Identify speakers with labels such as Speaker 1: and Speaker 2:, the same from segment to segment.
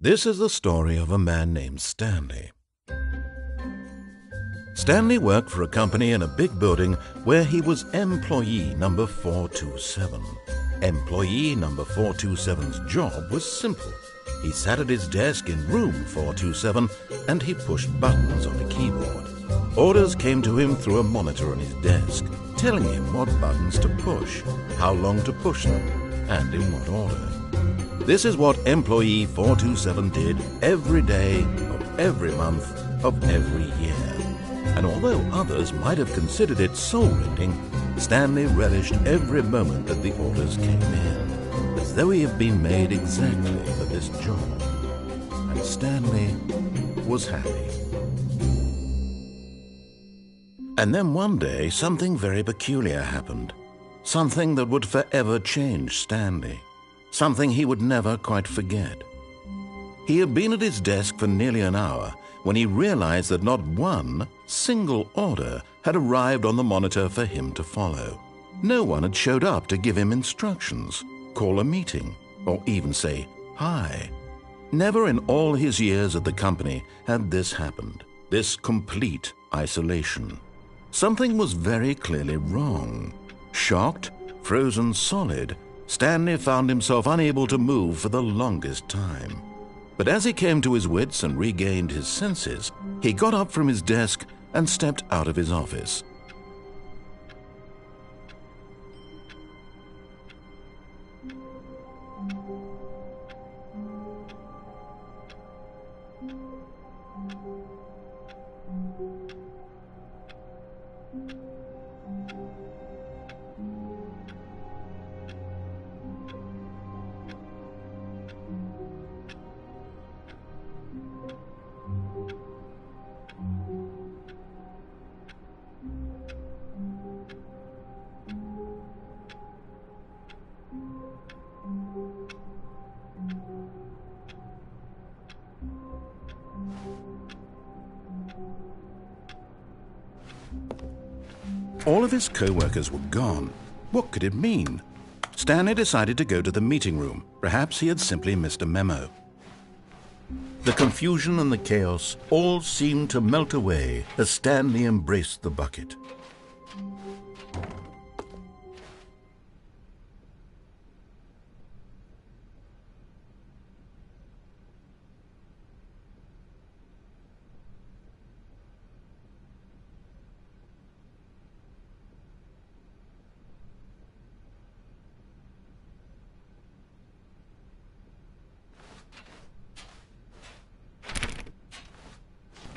Speaker 1: This is the story of a man named Standley. Standley worked for a company in a big building where he was employee number 427. Employee number 427's job was simple. He sat at his desk in room 427 and he pushed buttons on a keyboard. Orders came to him through a monitor on his desk, telling him what buttons to push, how long to push them, and in what order. This is what employee 427 did every day of every month of every year. And although others might have considered it soul-rending, Standley relished every moment that the orders came in, as though he had been made exactly for this job. And Standley was happy. And then one day, something very peculiar happened. Something that would forever change Standley. Something he would never quite forget. He had been at his desk for nearly an hour when he realized that not one single order had arrived on the monitor for him to follow. No one had showed up to give him instructions, call a meeting, or even say hi. Never in all his years at the company had this happened, this complete isolation. Something was very clearly wrong. Shocked, frozen solid, Standley found himself unable to move for the longest time. But as he came to his wits and regained his senses, he got up from his desk and stepped out of his office. All of his co-workers were gone. What could it mean? Standley decided to go to the meeting room. Perhaps he had simply missed a memo. The confusion and the chaos all seemed to melt away as Standley embraced the bucket.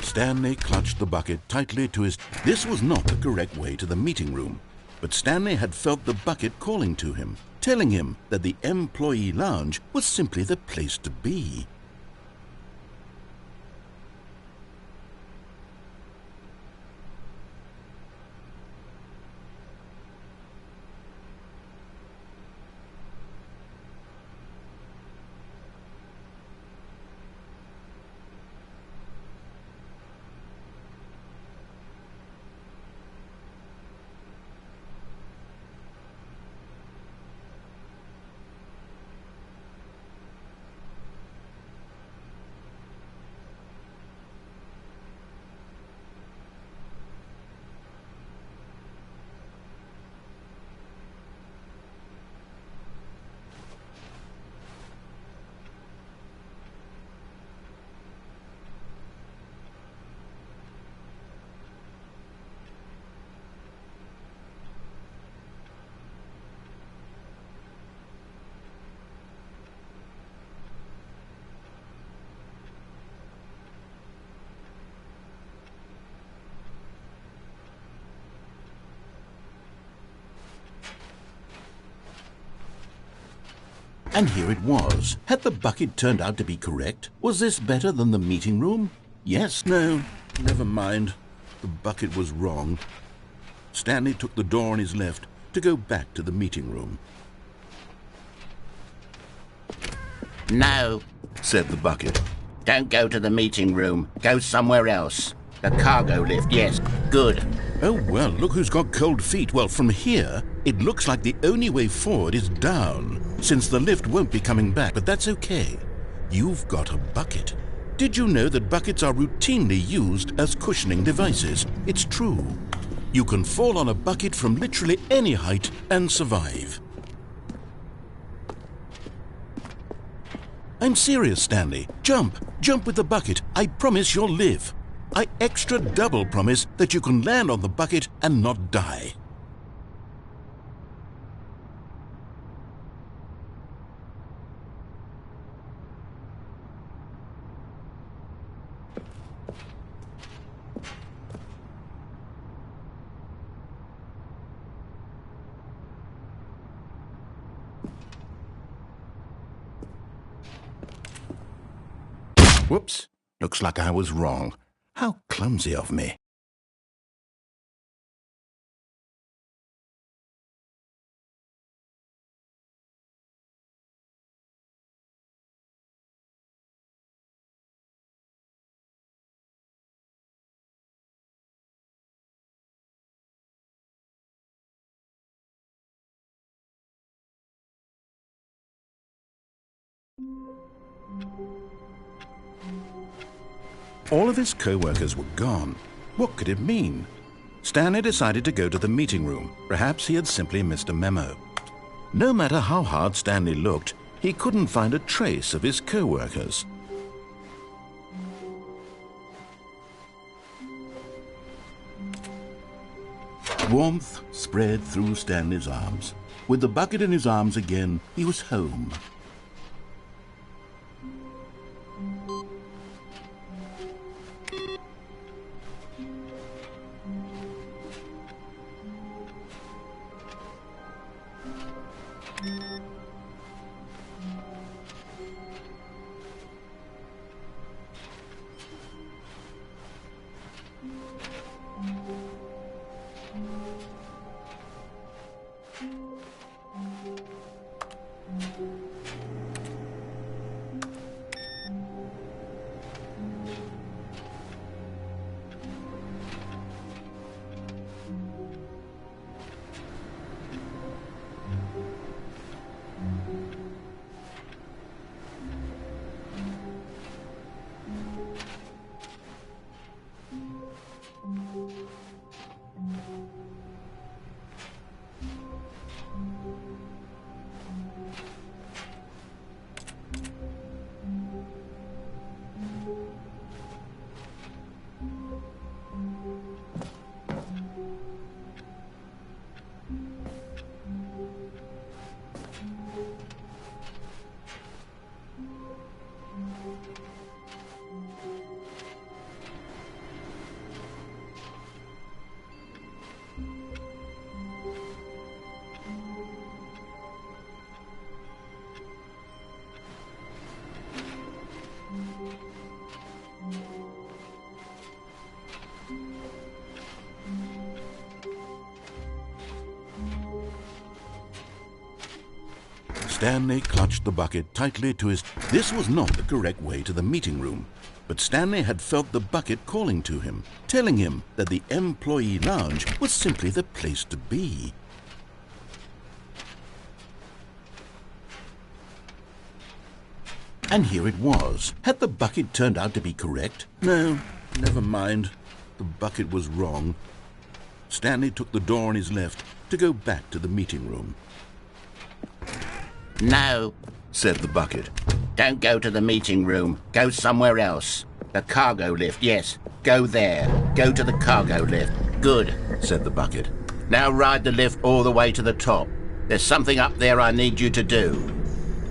Speaker 1: Standley clutched the bucket tightly to his... This was not the correct way to the meeting room, but Standley had felt the bucket calling to him, telling him that the employee lounge was simply the place to be. And here it was. Had the bucket turned out to be correct? Was this better than the meeting room? Yes, no, never mind. The bucket was wrong. Standley took the door on his left to go back to the meeting room.
Speaker 2: No,
Speaker 1: said the bucket.
Speaker 2: don't go to the meeting room. Go somewhere else. The cargo lift, yes, good.
Speaker 1: Oh, well, look who's got cold feet. Well, from here, it looks like the only way forward is down, since the lift won't be coming back, but that's okay. You've got a bucket. Did you know that buckets are routinely used as cushioning devices? It's true. You can fall on a bucket from literally any height and survive. I'm serious, Standley. Jump! Jump with the bucket. I promise you'll live. I extra double promise that you can land on the bucket and not die. Whoops. Looks like I was wrong. How clumsy of me. All of his co-workers were gone. What could it mean? Standley decided to go to the meeting room. Perhaps he had simply missed a memo. No matter how hard Standley looked, he couldn't find a trace of his co-workers. Warmth spread through Standley's arms. With the bucket in his arms again, he was home. Standley clutched the bucket tightly to his... This was not the correct way to the meeting room, but Standley had felt the bucket calling to him, telling him that the employee lounge was simply the place to be. And here it was. Had the bucket turned out to be correct? No, never mind. The bucket was wrong. Standley took the door on his left to go back to the meeting room.
Speaker 2: No,
Speaker 1: said the bucket.
Speaker 2: Don't go to the meeting room. Go somewhere else. The cargo lift, yes. Go there. Go to the cargo lift. Good,
Speaker 1: said the bucket.
Speaker 2: Now ride the lift all the way to the top. There's something up there I need you to do.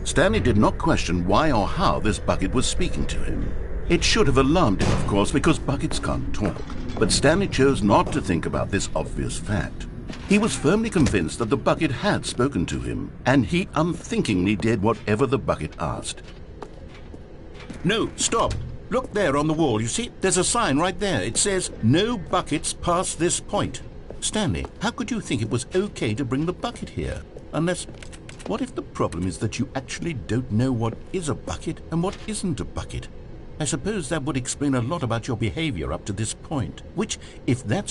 Speaker 1: Standley did not question why or how this bucket was speaking to him. It should have alarmed him, of course, because buckets can't talk. But Standley chose not to think about this obvious fact. He was firmly convinced that the bucket had spoken to him, and he unthinkingly did whatever the bucket asked. No, stop! Look there on the wall, you see? There's a sign right there. It says, "No buckets past this point." Standley, how could you think it was okay to bring the bucket here? Unless... what if the problem is that you actually don't know what is a bucket and what isn't a bucket? I suppose that would explain a lot about your behavior up to this point, which, if that's